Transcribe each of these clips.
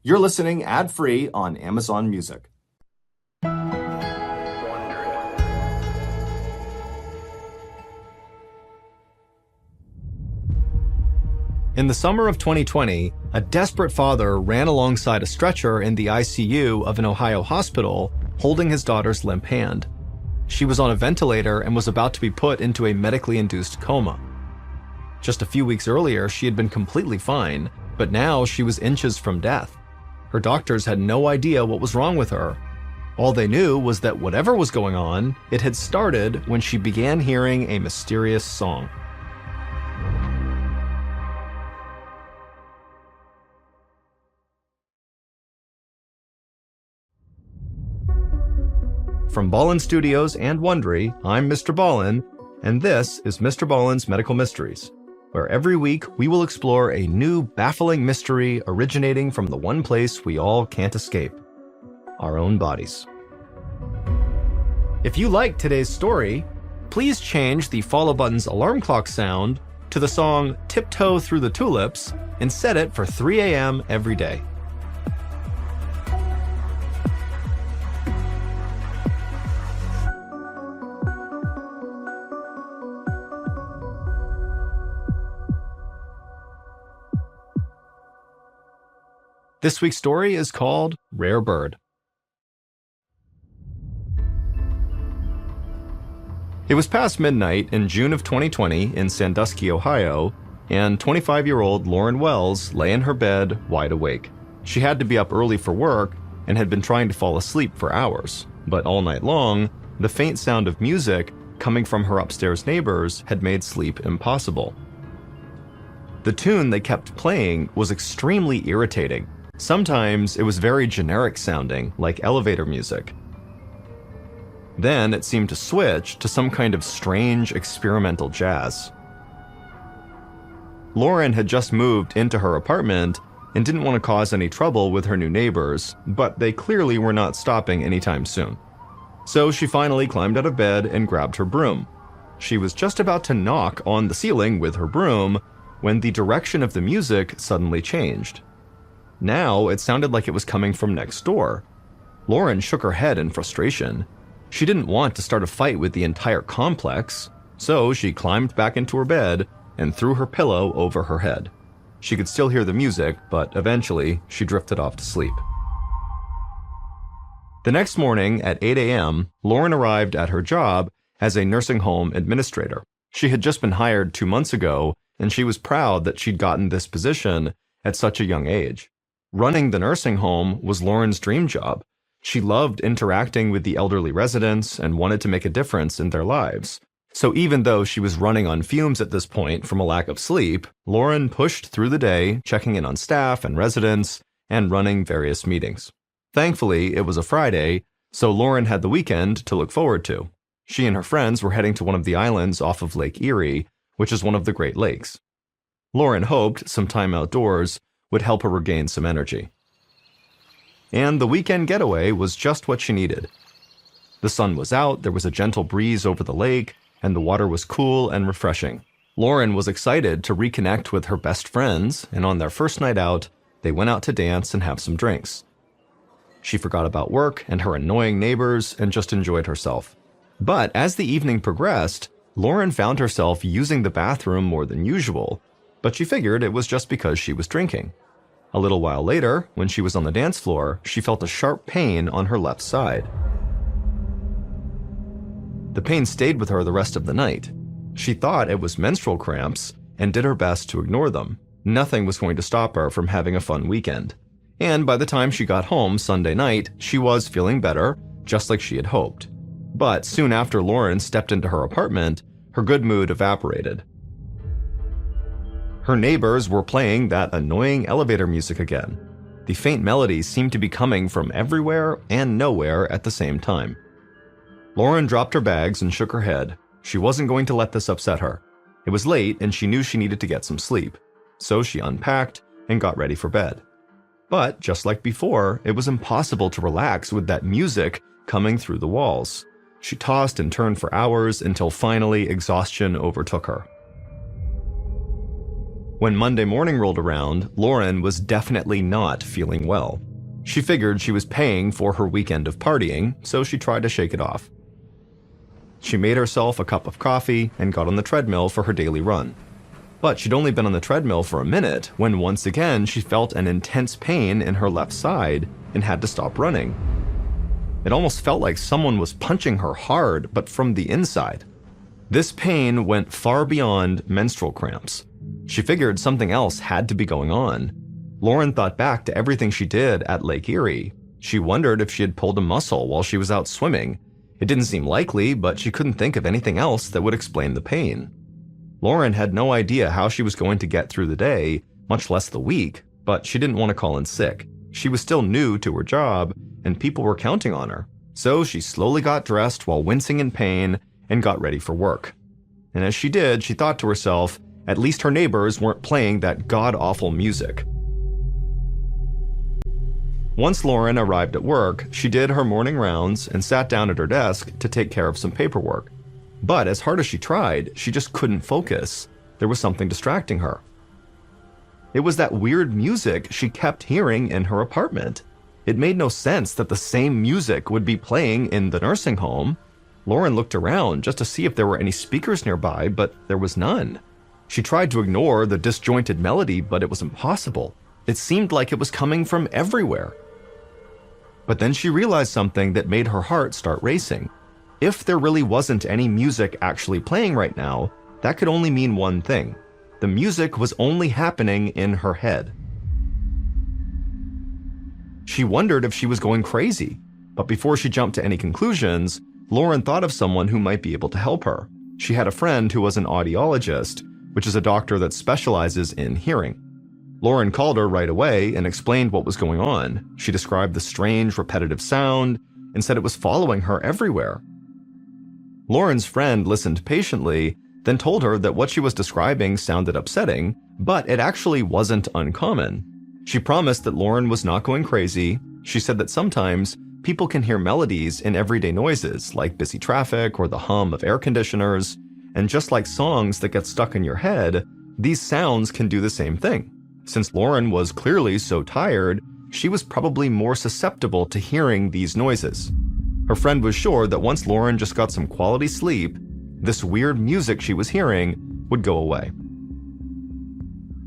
You're listening ad-free on Amazon Music. In the summer of 2020, a desperate father ran alongside a stretcher in the ICU of an Ohio hospital, holding his daughter's limp hand. She was on a ventilator and was about to be put into a medically induced coma. Just a few weeks earlier, she had been completely fine, but now she was inches from death. Her doctors had no idea what was wrong with her. All they knew was that whatever was going on, it had started when she began hearing a mysterious song. From Ballin Studios and Wondery, I'm Mr. Ballin, and this is Mr. Ballen's Medical Mysteries, where every week we will explore a new baffling mystery originating from the one place we all can't escape, our own bodies. If you like today's story, please change the follow button's alarm clock sound to the song Tiptoe Through the Tulips and set it for 3 a.m. every day. This week's story is called Rare Bird. It was past midnight in June of 2020 in Sandusky, Ohio, and 25-year-old Lauren Wells lay in her bed wide awake. She had to be up early for work and had been trying to fall asleep for hours, but all night long, the faint sound of music coming from her upstairs neighbors had made sleep impossible. The tune they kept playing was extremely irritating. Sometimes it was very generic sounding, like elevator music. Then it seemed to switch to some kind of strange experimental jazz. Lauren had just moved into her apartment and didn't want to cause any trouble with her new neighbors, but they clearly were not stopping anytime soon. So she finally climbed out of bed and grabbed her broom. She was just about to knock on the ceiling with her broom when the direction of the music suddenly changed. Now it sounded like it was coming from next door. Lauren shook her head in frustration. She didn't want to start a fight with the entire complex, so she climbed back into her bed and threw her pillow over her head. She could still hear the music, but eventually she drifted off to sleep. The next morning at 8 a.m., Lauren arrived at her job as a nursing home administrator. She had just been hired 2 months ago, and she was proud that she'd gotten this position at such a young age. Running the nursing home was Lauren's dream job. She loved interacting with the elderly residents and wanted to make a difference in their lives. So even though she was running on fumes at this point from a lack of sleep, Lauren pushed through the day, checking in on staff and residents, and running various meetings. Thankfully, it was a Friday, so Lauren had the weekend to look forward to. She and her friends were heading to one of the islands off of Lake Erie, which is one of the Great Lakes. Lauren hoped some time outdoors would help her regain some energy. And the weekend getaway was just what she needed. The sun was out, there was a gentle breeze over the lake, and the water was cool and refreshing. Lauren was excited to reconnect with her best friends, and on their first night out, they went out to dance and have some drinks. She forgot about work and her annoying neighbors and just enjoyed herself. But as the evening progressed, Lauren found herself using the bathroom more than usual, but she figured it was just because she was drinking. A little while later, when she was on the dance floor, she felt a sharp pain on her left side. The pain stayed with her the rest of the night. She thought it was menstrual cramps and did her best to ignore them. Nothing was going to stop her from having a fun weekend. And by the time she got home Sunday night, she was feeling better, just like she had hoped. But soon after Lauren stepped into her apartment, her good mood evaporated. Her neighbors were playing that annoying elevator music again. The faint melodies seemed to be coming from everywhere and nowhere at the same time. Lauren dropped her bags and shook her head. She wasn't going to let this upset her. It was late and she knew she needed to get some sleep. So she unpacked and got ready for bed. But just like before, it was impossible to relax with that music coming through the walls. She tossed and turned for hours until finally exhaustion overtook her. When Monday morning rolled around, Lauren was definitely not feeling well. She figured she was paying for her weekend of partying, so she tried to shake it off. She made herself a cup of coffee and got on the treadmill for her daily run. But she'd only been on the treadmill for a minute when once again she felt an intense pain in her left side and had to stop running. It almost felt like someone was punching her hard, but from the inside. This pain went far beyond menstrual cramps. She figured something else had to be going on. Lauren thought back to everything she did at Lake Erie. She wondered if she had pulled a muscle while she was out swimming. It didn't seem likely, but she couldn't think of anything else that would explain the pain. Lauren had no idea how she was going to get through the day, much less the week, but she didn't want to call in sick. She was still new to her job, and people were counting on her. So she slowly got dressed while wincing in pain and got ready for work. And as she did, she thought to herself, at least her neighbors weren't playing that god-awful music. Once Lauren arrived at work, she did her morning rounds and sat down at her desk to take care of some paperwork. But as hard as she tried, she just couldn't focus. There was something distracting her. It was that weird music she kept hearing in her apartment. It made no sense that the same music would be playing in the nursing home. Lauren looked around just to see if there were any speakers nearby, but there was none. She tried to ignore the disjointed melody, but it was impossible. It seemed like it was coming from everywhere. But then she realized something that made her heart start racing. If there really wasn't any music actually playing right now, that could only mean one thing. The music was only happening in her head. She wondered if she was going crazy, but before she jumped to any conclusions, Lauren thought of someone who might be able to help her. She had a friend who was an audiologist, which is a doctor that specializes in hearing. Lauren called her right away and explained what was going on. She described the strange, repetitive sound and said it was following her everywhere. Lauren's friend listened patiently, then told her that what she was describing sounded upsetting, but it actually wasn't uncommon. She promised that Lauren was not going crazy. She said that sometimes people can hear melodies in everyday noises, like busy traffic or the hum of air conditioners, and just like songs that get stuck in your head, these sounds can do the same thing. Since Lauren was clearly so tired, she was probably more susceptible to hearing these noises. Her friend was sure that once Lauren just got some quality sleep, this weird music she was hearing would go away.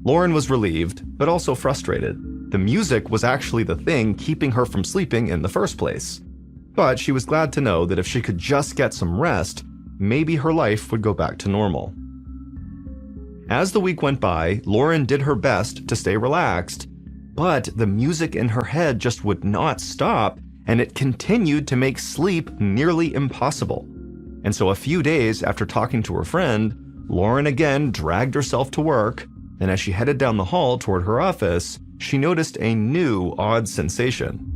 Lauren was relieved, but also frustrated. The music was actually the thing keeping her from sleeping in the first place. But she was glad to know that if she could just get some rest, maybe her life would go back to normal. As the week went by, Lauren did her best to stay relaxed, but the music in her head just would not stop, and it continued to make sleep nearly impossible. And so a few days after talking to her friend, Lauren again dragged herself to work, and as she headed down the hall toward her office, she noticed a new odd sensation.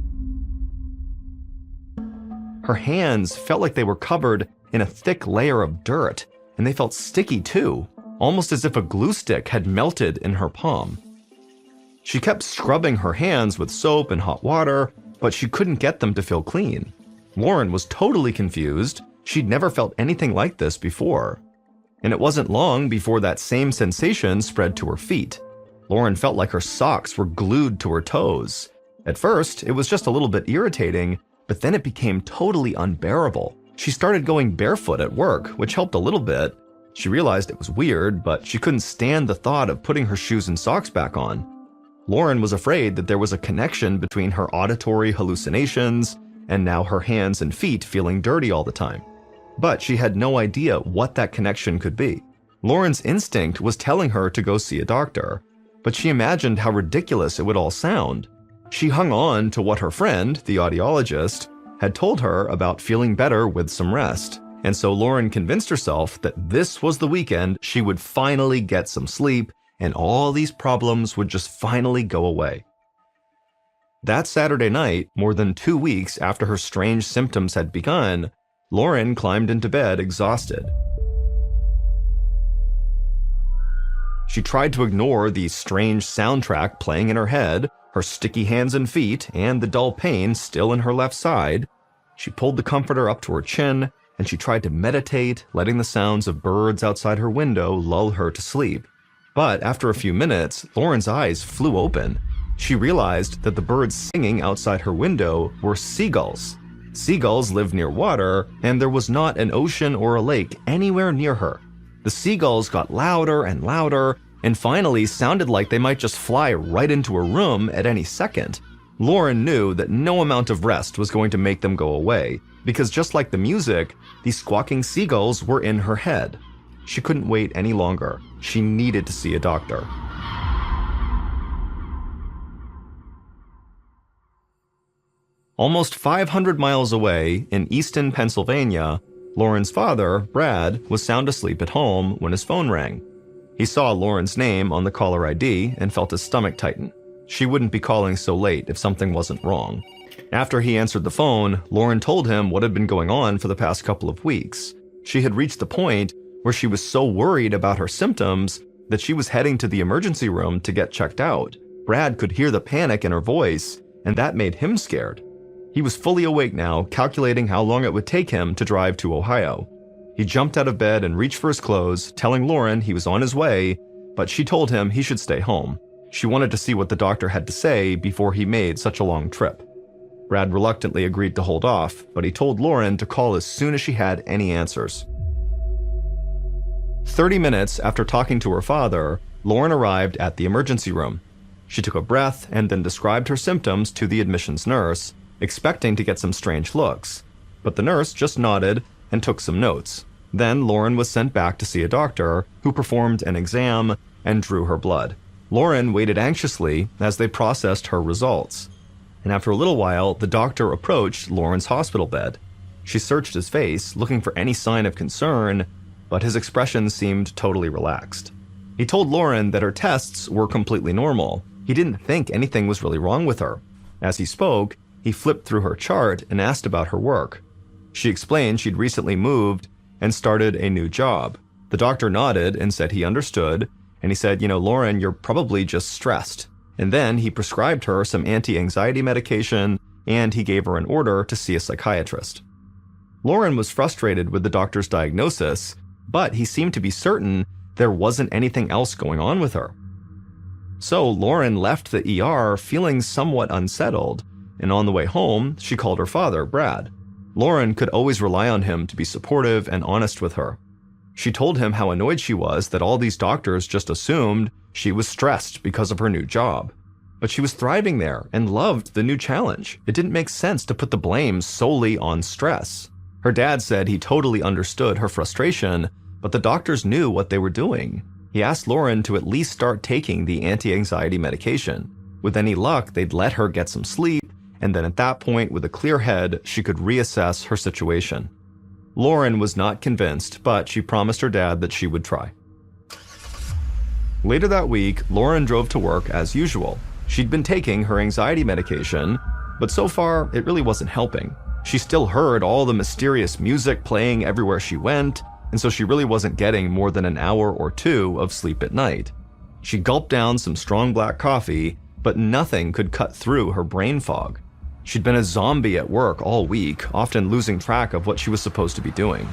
Her hands felt like they were covered in a thick layer of dirt, and they felt sticky too, almost as if a glue stick had melted in her palm. She kept scrubbing her hands with soap and hot water, but she couldn't get them to feel clean. Lauren was totally confused. She'd never felt anything like this before. And it wasn't long before that same sensation spread to her feet. Lauren felt like her socks were glued to her toes. At first, it was just a little bit irritating, but then it became totally unbearable. She started going barefoot at work, which helped a little bit. She realized it was weird, but she couldn't stand the thought of putting her shoes and socks back on. Lauren was afraid that there was a connection between her auditory hallucinations and now her hands and feet feeling dirty all the time. But she had no idea what that connection could be. Lauren's instinct was telling her to go see a doctor, but she imagined how ridiculous it would all sound. She hung on to what her friend, the audiologist, had told her about feeling better with some rest. And so Lauren convinced herself that this was the weekend she would finally get some sleep and all these problems would just finally go away. That Saturday night, more than 2 weeks after her strange symptoms had begun, Lauren climbed into bed exhausted. She tried to ignore the strange soundtrack playing in her head, her sticky hands and feet, and the dull pain still in her left side. She pulled the comforter up to her chin, and she tried to meditate, letting the sounds of birds outside her window lull her to sleep. But after a few minutes, Lauren's eyes flew open. She realized that the birds singing outside her window were seagulls. Seagulls live near water, and there was not an ocean or a lake anywhere near her. The seagulls got louder and louder, and finally sounded like they might just fly right into her room at any second. Lauren knew that no amount of rest was going to make them go away, because just like the music, these squawking seagulls were in her head. She couldn't wait any longer. She needed to see a doctor. Almost 500 miles away in Easton, Pennsylvania, Lauren's father, Brad, was sound asleep at home when his phone rang. He saw Lauren's name on the caller ID and felt his stomach tighten. She wouldn't be calling so late if something wasn't wrong. After he answered the phone, Lauren told him what had been going on for the past couple of weeks. She had reached the point where she was so worried about her symptoms that she was heading to the emergency room to get checked out. Brad could hear the panic in her voice, and that made him scared. He was fully awake now, calculating how long it would take him to drive to Ohio. He jumped out of bed and reached for his clothes, telling Lauren he was on his way, but she told him he should stay home. She wanted to see what the doctor had to say before he made such a long trip. Brad reluctantly agreed to hold off, but he told Lauren to call as soon as she had any answers. 30 minutes after talking to her father, Lauren arrived at the emergency room. She took a breath and then described her symptoms to the admissions nurse, expecting to get some strange looks. But the nurse just nodded and took some notes. Then Lauren was sent back to see a doctor who performed an exam and drew her blood. Lauren waited anxiously as they processed her results. And after a little while, the doctor approached Lauren's hospital bed. She searched his face, looking for any sign of concern, but his expression seemed totally relaxed. He told Lauren that her tests were completely normal. He didn't think anything was really wrong with her. As he spoke, he flipped through her chart and asked about her work. She explained she'd recently moved and started a new job. The doctor nodded and said he understood, and he said, Lauren, you're probably just stressed. And then he prescribed her some anti-anxiety medication, and he gave her an order to see a psychiatrist. Lauren was frustrated with the doctor's diagnosis, but he seemed to be certain there wasn't anything else going on with her. So Lauren left the ER feeling somewhat unsettled, and on the way home, she called her father, Brad. Lauren could always rely on him to be supportive and honest with her. She told him how annoyed she was that all these doctors just assumed she was stressed because of her new job. But she was thriving there and loved the new challenge. It didn't make sense to put the blame solely on stress. Her dad said he totally understood her frustration, but the doctors knew what they were doing. He asked Lauren to at least start taking the anti-anxiety medication. With any luck, they'd let her get some sleep, and then at that point, with a clear head, she could reassess her situation. Lauren was not convinced, but she promised her dad that she would try. Later that week, Lauren drove to work as usual. She'd been taking her anxiety medication, but so far, it really wasn't helping. She still heard all the mysterious music playing everywhere she went, and so she really wasn't getting more than an hour or two of sleep at night. She gulped down some strong black coffee, but nothing could cut through her brain fog. She'd been a zombie at work all week, often losing track of what she was supposed to be doing.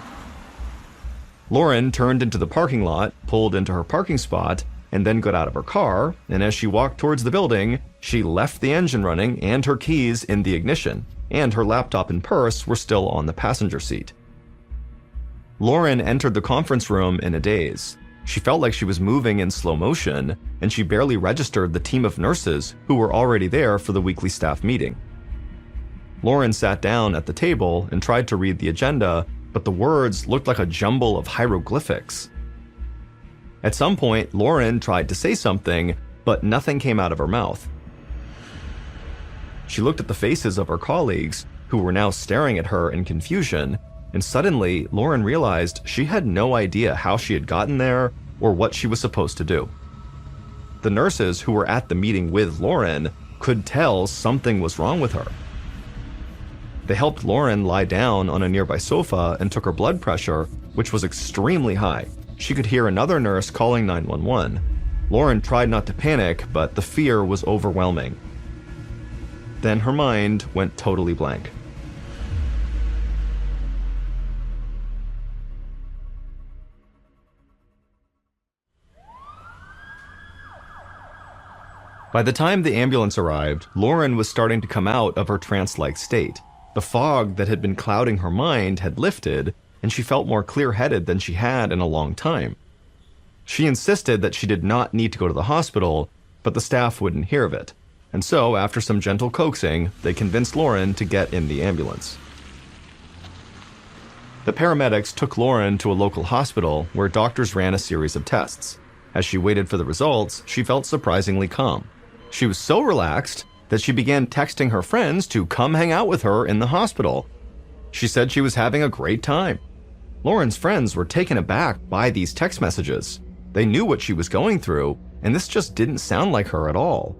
Lauren turned into the parking lot, pulled into her parking spot, and then got out of her car, and as she walked towards the building, she left the engine running and her keys in the ignition, and her laptop and purse were still on the passenger seat. Lauren entered the conference room in a daze. She felt like she was moving in slow motion, and she barely registered the team of nurses who were already there for the weekly staff meeting. Lauren sat down at the table and tried to read the agenda, but the words looked like a jumble of hieroglyphics. At some point, Lauren tried to say something, but nothing came out of her mouth. She looked at the faces of her colleagues, who were now staring at her in confusion, and suddenly, Lauren realized she had no idea how she had gotten there or what she was supposed to do. The nurses who were at the meeting with Lauren could tell something was wrong with her. They helped Lauren lie down on a nearby sofa and took her blood pressure, which was extremely high. She could hear another nurse calling 911. Lauren tried not to panic, but the fear was overwhelming. Then her mind went totally blank. By the time the ambulance arrived, Lauren was starting to come out of her trance-like state. The fog that had been clouding her mind had lifted, and she felt more clear-headed than she had in a long time. She insisted that she did not need to go to the hospital, but the staff wouldn't hear of it. And so, after some gentle coaxing, they convinced Lauren to get in the ambulance. The paramedics took Lauren to a local hospital where doctors ran a series of tests. As she waited for the results, she felt surprisingly calm. She was so relaxed that she began texting her friends to come hang out with her in the hospital. She said she was having a great time. Lauren's friends were taken aback by these text messages. They knew what she was going through, and this just didn't sound like her at all.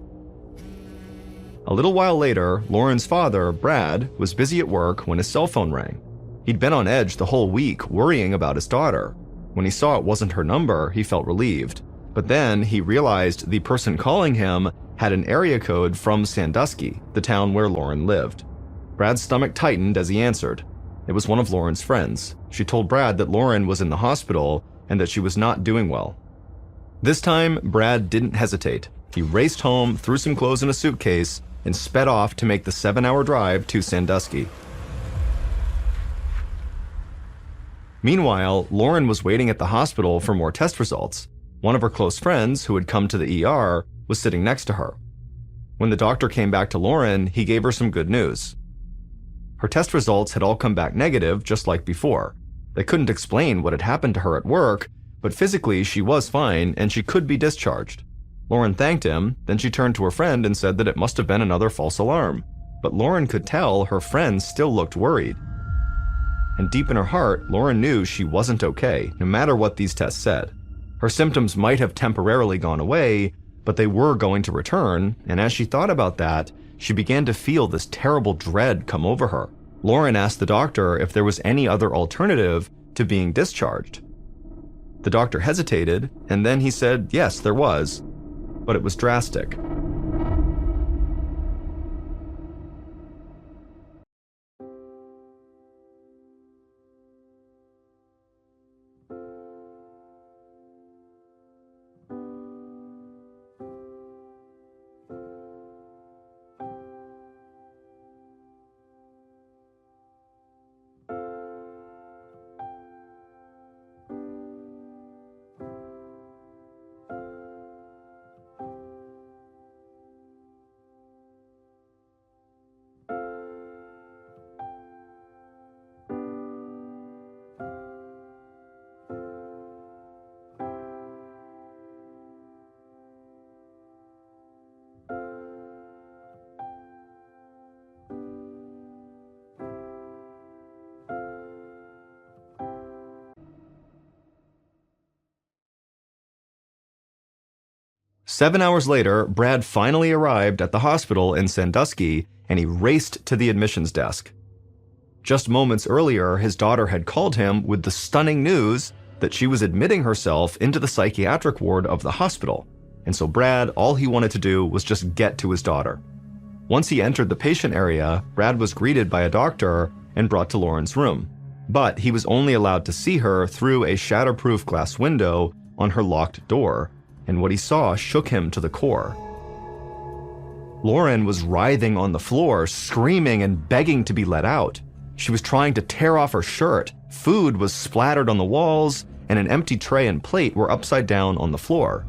A little while later, Lauren's father, Brad, was busy at work when his cell phone rang. He'd been on edge the whole week, worrying about his daughter. When he saw it wasn't her number, he felt relieved. But then he realized the person calling him had an area code from Sandusky, the town where Lauren lived. Brad's stomach tightened as he answered. It was one of Lauren's friends. She told Brad that Lauren was in the hospital and that she was not doing well. This time, Brad didn't hesitate. He raced home, threw some clothes in a suitcase, and sped off to make the 7-hour drive to Sandusky. Meanwhile, Lauren was waiting at the hospital for more test results. One of her close friends, who had come to the ER, was sitting next to her. When the doctor came back to Lauren, he gave her some good news. Her test results had all come back negative, just like before. They couldn't explain what had happened to her at work, but physically she was fine and she could be discharged. Lauren thanked him, then she turned to her friend and said that it must have been another false alarm. But Lauren could tell her friend still looked worried. And deep in her heart, Lauren knew she wasn't okay, no matter what these tests said. Her symptoms might have temporarily gone away, but they were going to return, and as she thought about that, she began to feel this terrible dread come over her. Lauren asked the doctor if there was any other alternative to being discharged. The doctor hesitated, and then he said yes, there was, but it was drastic. Seven hours later, Brad finally arrived at the hospital in Sandusky, and he raced to the admissions desk. Just moments earlier, his daughter had called him with the stunning news that she was admitting herself into the psychiatric ward of the hospital. And so Brad, all he wanted to do was just get to his daughter. Once he entered the patient area, Brad was greeted by a doctor and brought to Lauren's room. But he was only allowed to see her through a shatterproof glass window on her locked door, and what he saw shook him to the core. Lauren was writhing on the floor, screaming and begging to be let out. She was trying to tear off her shirt. Food was splattered on the walls, and an empty tray and plate were upside down on the floor.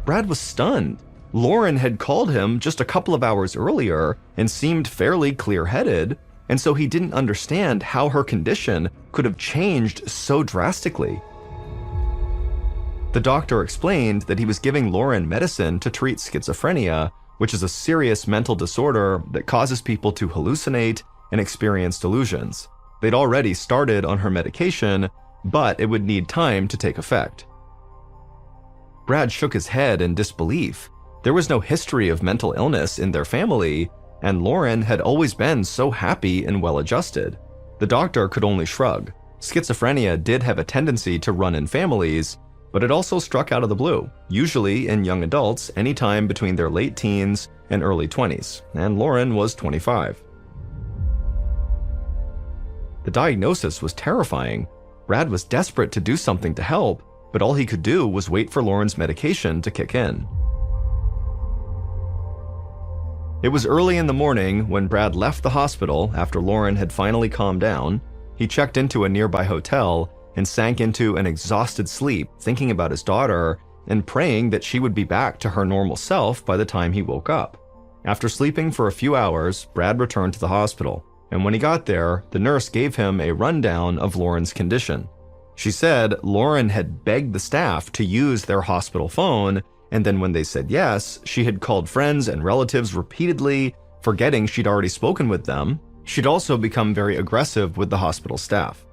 Brad was stunned. Lauren had called him just a couple of hours earlier and seemed fairly clear-headed, and so he didn't understand how her condition could have changed so drastically. The doctor explained that he was giving Lauren medicine to treat schizophrenia, which is a serious mental disorder that causes people to hallucinate and experience delusions. They'd already started on her medication, but it would need time to take effect. Brad shook his head in disbelief. There was no history of mental illness in their family, and Lauren had always been so happy and well-adjusted. The doctor could only shrug. Schizophrenia did have a tendency to run in families, but it also struck out of the blue, usually in young adults anytime between their late teens and early 20s, and Lauren was 25. The diagnosis was terrifying. Brad was desperate to do something to help, but all he could do was wait for Lauren's medication to kick in. It was early in the morning when Brad left the hospital after Lauren had finally calmed down. He checked into a nearby hotel and sank into an exhausted sleep, thinking about his daughter and praying that she would be back to her normal self by the time he woke up. After sleeping for a few hours, Brad returned to the hospital, and when he got there, the nurse gave him a rundown of Lauren's condition. She said Lauren had begged the staff to use their hospital phone, and then when they said yes, she had called friends and relatives repeatedly, forgetting she'd already spoken with them. She'd also become very aggressive with the hospital staff.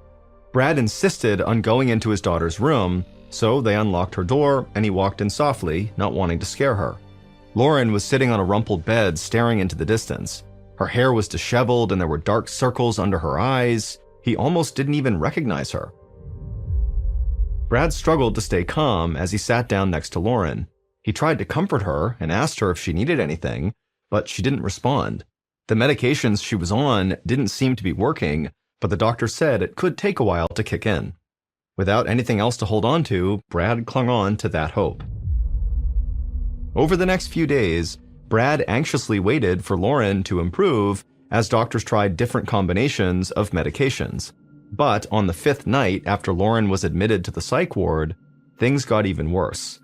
Brad insisted on going into his daughter's room, so they unlocked her door and he walked in softly, not wanting to scare her. Lauren was sitting on a rumpled bed staring into the distance. Her hair was disheveled and there were dark circles under her eyes. He almost didn't even recognize her. Brad struggled to stay calm as he sat down next to Lauren. He tried to comfort her and asked her if she needed anything, but she didn't respond. The medications she was on didn't seem to be working, but the doctor said it could take a while to kick in. Without anything else to hold on to, Brad clung on to that hope. Over the next few days, Brad anxiously waited for Lauren to improve as doctors tried different combinations of medications. But on the 5th night after Lauren was admitted to the psych ward, things got even worse.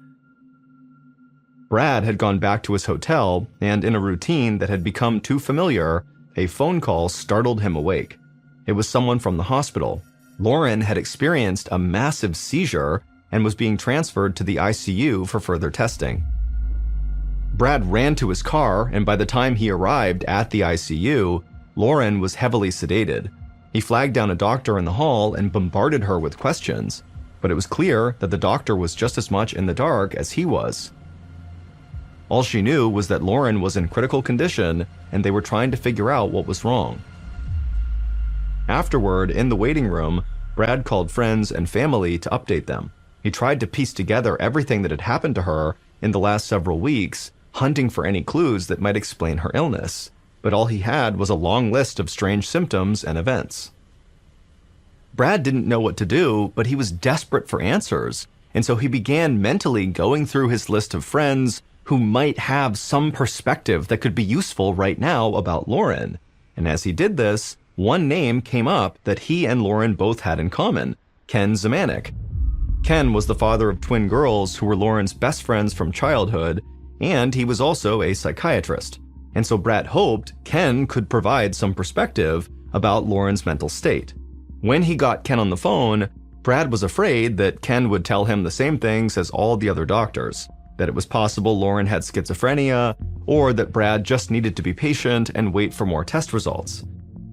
Brad had gone back to his hotel, and in a routine that had become too familiar, a phone call startled him awake. It was someone from the hospital. Lauren had experienced a massive seizure and was being transferred to the ICU for further testing. Brad ran to his car, and by the time he arrived at the ICU, Lauren was heavily sedated. He flagged down a doctor in the hall and bombarded her with questions, but it was clear that the doctor was just as much in the dark as he was. All she knew was that Lauren was in critical condition and they were trying to figure out what was wrong. Afterward, in the waiting room, Brad called friends and family to update them. He tried to piece together everything that had happened to her in the last several weeks, hunting for any clues that might explain her illness, but all he had was a long list of strange symptoms and events. Brad didn't know what to do, but he was desperate for answers, and so he began mentally going through his list of friends who might have some perspective that could be useful right now about Lauren. And as he did this, one name came up that he and Lauren both had in common: Ken Zemanek. Ken was the father of twin girls who were Lauren's best friends from childhood, and he was also a psychiatrist. And so Brad hoped Ken could provide some perspective about Lauren's mental state. When he got Ken on the phone, Brad was afraid that Ken would tell him the same things as all the other doctors, that it was possible Lauren had schizophrenia, or that Brad just needed to be patient and wait for more test results.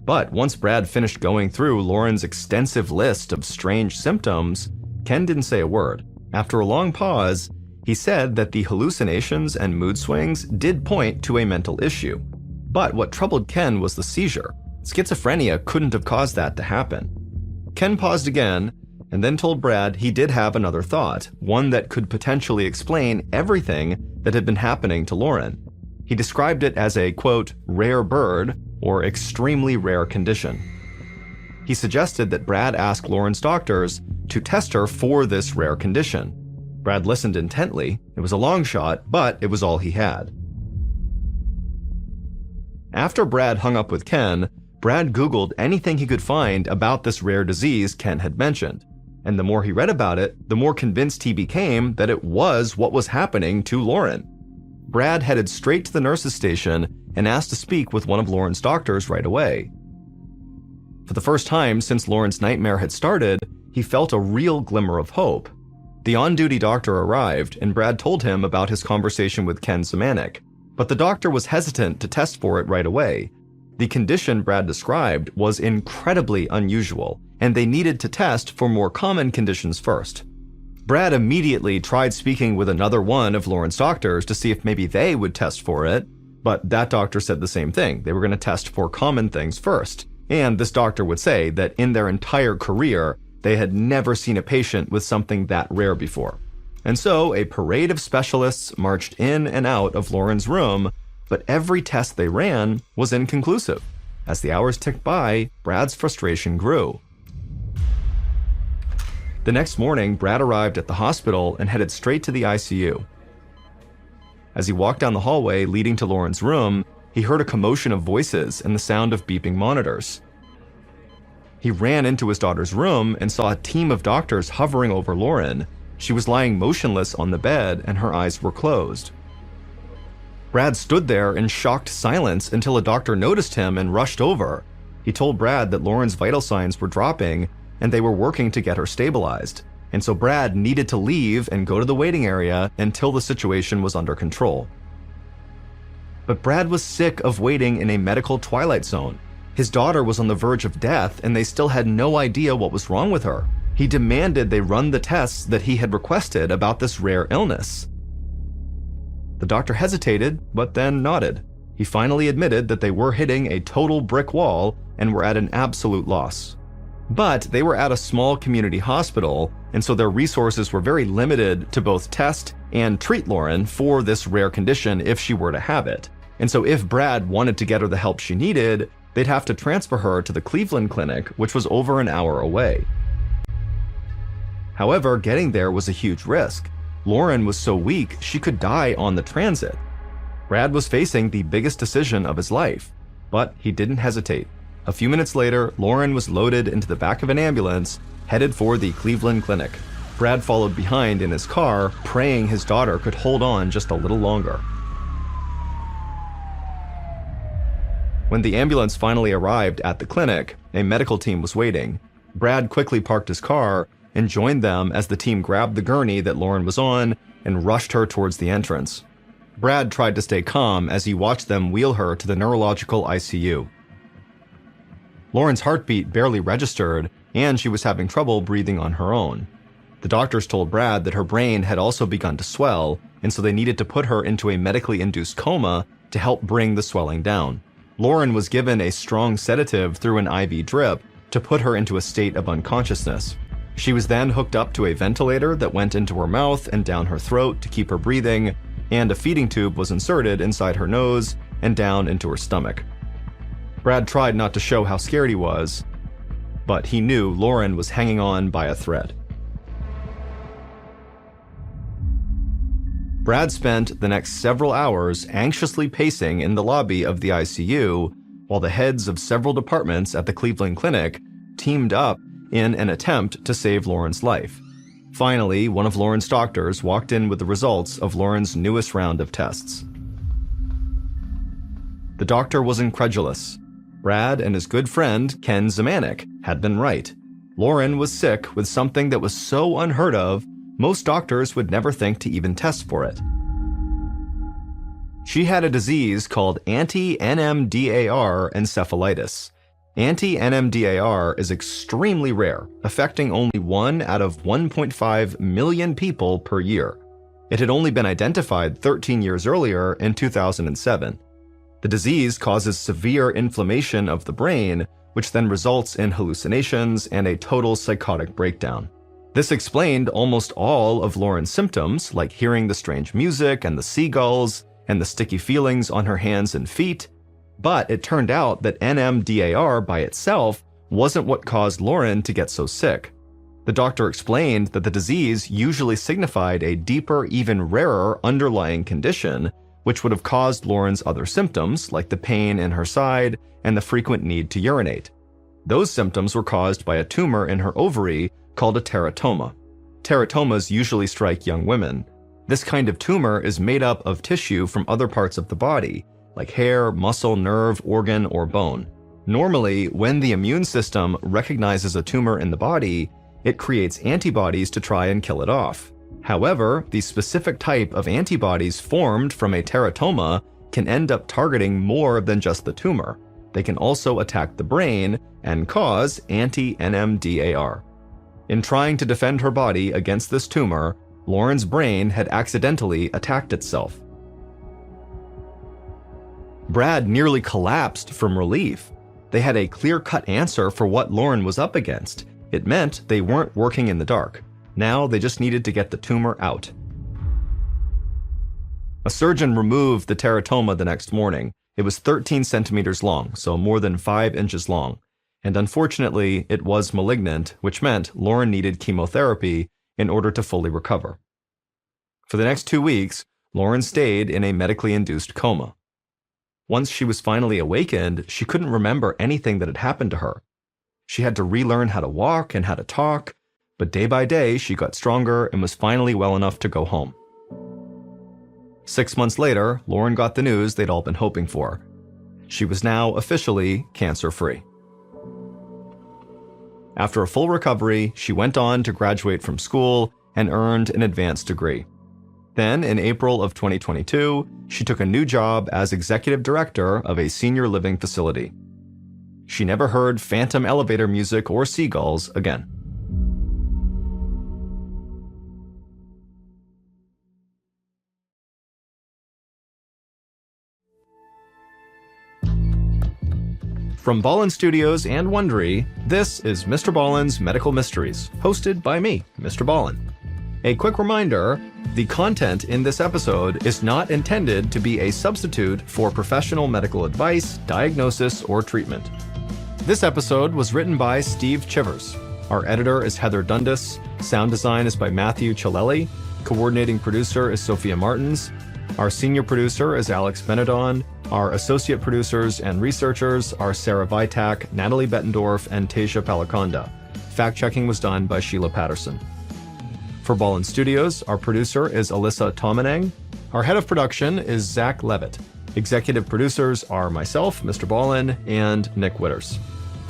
But once Brad finished going through Lauren's extensive list of strange symptoms, Ken didn't say a word. After a long pause, he said that the hallucinations and mood swings did point to a mental issue. But what troubled Ken was the seizure. Schizophrenia couldn't have caused that to happen. Ken paused again, and then told Brad he did have another thought, one that could potentially explain everything that had been happening to Lauren. He described it as a, quote, rare bird, or extremely rare condition. He suggested that Brad ask Lauren's doctors to test her for this rare condition. Brad listened intently. It was a long shot, but it was all he had. After Brad hung up with Ken, Brad Googled anything he could find about this rare disease Ken had mentioned. And the more he read about it, the more convinced he became that it was what was happening to Lauren. Brad headed straight to the nurse's station and asked to speak with one of Lauren's doctors right away. For the first time since Lauren's nightmare had started, he felt a real glimmer of hope. The on-duty doctor arrived, and Brad told him about his conversation with Ken Zemanek, but the doctor was hesitant to test for it right away. The condition Brad described was incredibly unusual, and they needed to test for more common conditions first. Brad immediately tried speaking with another one of Lauren's doctors to see if maybe they would test for it, but that doctor said the same thing. They were going to test for common things first, and this doctor would say that in their entire career, they had never seen a patient with something that rare before. And so a parade of specialists marched in and out of Lauren's room, but every test they ran was inconclusive. As the hours ticked by, Brad's frustration grew. The next morning, Brad arrived at the hospital and headed straight to the ICU. As he walked down the hallway leading to Lauren's room, he heard a commotion of voices and the sound of beeping monitors. He ran into his daughter's room and saw a team of doctors hovering over Lauren. She was lying motionless on the bed and her eyes were closed. Brad stood there in shocked silence until a doctor noticed him and rushed over. He told Brad that Lauren's vital signs were dropping and they were working to get her stabilized. And so Brad needed to leave and go to the waiting area until the situation was under control. But Brad was sick of waiting in a medical twilight zone. His daughter was on the verge of death and they still had no idea what was wrong with her. He demanded they run the tests that he had requested about this rare illness. The doctor hesitated, but then nodded. He finally admitted that they were hitting a total brick wall and were at an absolute loss. But they were at a small community hospital, and so their resources were very limited to both test and treat Lauren for this rare condition if she were to have it. And so if Brad wanted to get her the help she needed, they'd have to transfer her to the Cleveland clinic, which was over an hour away. However, getting there was a huge risk. Lauren was so weak she could die on the transit. Brad was facing the biggest decision of his life, but he didn't hesitate. A few minutes later, Lauren was loaded into the back of an ambulance, headed for the Cleveland clinic. Brad followed behind in his car, praying his daughter could hold on just a little longer. When the ambulance finally arrived at the clinic, a medical team was waiting. Brad quickly parked his car and joined them as the team grabbed the gurney that Lauren was on and rushed her towards the entrance. Brad tried to stay calm as he watched them wheel her to the neurological ICU. Lauren's heartbeat barely registered, and she was having trouble breathing on her own. The doctors told Brad that her brain had also begun to swell, and so they needed to put her into a medically induced coma to help bring the swelling down. Lauren was given a strong sedative through an IV drip to put her into a state of unconsciousness. She was then hooked up to a ventilator that went into her mouth and down her throat to keep her breathing, and a feeding tube was inserted inside her nose and down into her stomach. Brad tried not to show how scared he was, but he knew Lauren was hanging on by a thread. Brad spent the next several hours anxiously pacing in the lobby of the ICU while the heads of several departments at the Cleveland Clinic teamed up in an attempt to save Lauren's life. Finally, one of Lauren's doctors walked in with the results of Lauren's newest round of tests. The doctor was incredulous. Brad and his good friend, Ken Zemanek, had been right. Lauren was sick with something that was so unheard of, most doctors would never think to even test for it. She had a disease called anti-NMDAR encephalitis. Anti-NMDAR is extremely rare, affecting only 1 out of 1.5 million people per year. It had only been identified 13 years earlier in 2007. The disease causes severe inflammation of the brain, which then results in hallucinations and a total psychotic breakdown. This explained almost all of Lauren's symptoms, like hearing the strange music and the seagulls and the sticky feelings on her hands and feet. But it turned out that NMDAR by itself wasn't what caused Lauren to get so sick. The doctor explained that the disease usually signified a deeper, even rarer underlying condition, which would have caused Lauren's other symptoms, like the pain in her side and the frequent need to urinate. Those symptoms were caused by a tumor in her ovary called a teratoma. Teratomas usually strike young women. This kind of tumor is made up of tissue from other parts of the body, like hair, muscle, nerve, organ, or bone. Normally, when the immune system recognizes a tumor in the body, it creates antibodies to try and kill it off. However, the specific type of antibodies formed from a teratoma can end up targeting more than just the tumor. They can also attack the brain and cause anti-NMDAR. In trying to defend her body against this tumor, Lauren's brain had accidentally attacked itself. Brad nearly collapsed from relief. They had a clear-cut answer for what Lauren was up against. It meant they weren't working in the dark. Now they just needed to get the tumor out. A surgeon removed the teratoma the next morning. It was 13 centimeters long, so more than 5 inches long. And unfortunately, it was malignant, which meant Lauren needed chemotherapy in order to fully recover. For the next 2 weeks, Lauren stayed in a medically induced coma. Once she was finally awakened, she couldn't remember anything that had happened to her. She had to relearn how to walk and how to talk, but day by day she got stronger and was finally well enough to go home. 6 months later, Lauren got the news they'd all been hoping for. She was now officially cancer-free. After a full recovery, she went on to graduate from school and earned an advanced degree. Then, in April of 2022, she took a new job as executive director of a senior living facility. She never heard phantom elevator music or seagulls again. From Ballin Studios and Wondery, this is MrBallen's Medical Mysteries, hosted by me, Mr. Ballin. A quick reminder, the content in this episode is not intended to be a substitute for professional medical advice, diagnosis, or treatment. This episode was written by Steve Chivers. Our editor is Heather Dundas. Sound design is by Matthew Chalelli. Coordinating producer is Sophia Martins. Our senior producer is Alex Benedon. Our associate producers and researchers are Sarah Vitak, Natalie Bettendorf, and Tasia Palaconda. Fact-checking was done by Sheila Patterson. For Ballin Studios, our producer is Alyssa Tomanang. Our head of production is Zach Levitt. Executive producers are myself, Mr. Ballin, and Nick Witters.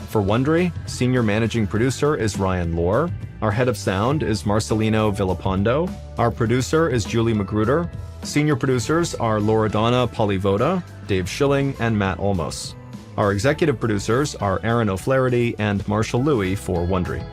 For Wondery, senior managing producer is Ryan Lohr. Our head of sound is Marcelino Villapondo. Our producer is Julie Magruder. Senior producers are Loredana Polivoda, Dave Schilling, and Matt Olmos. Our executive producers are Aaron O'Flaherty and Marshall Louie for Wondery.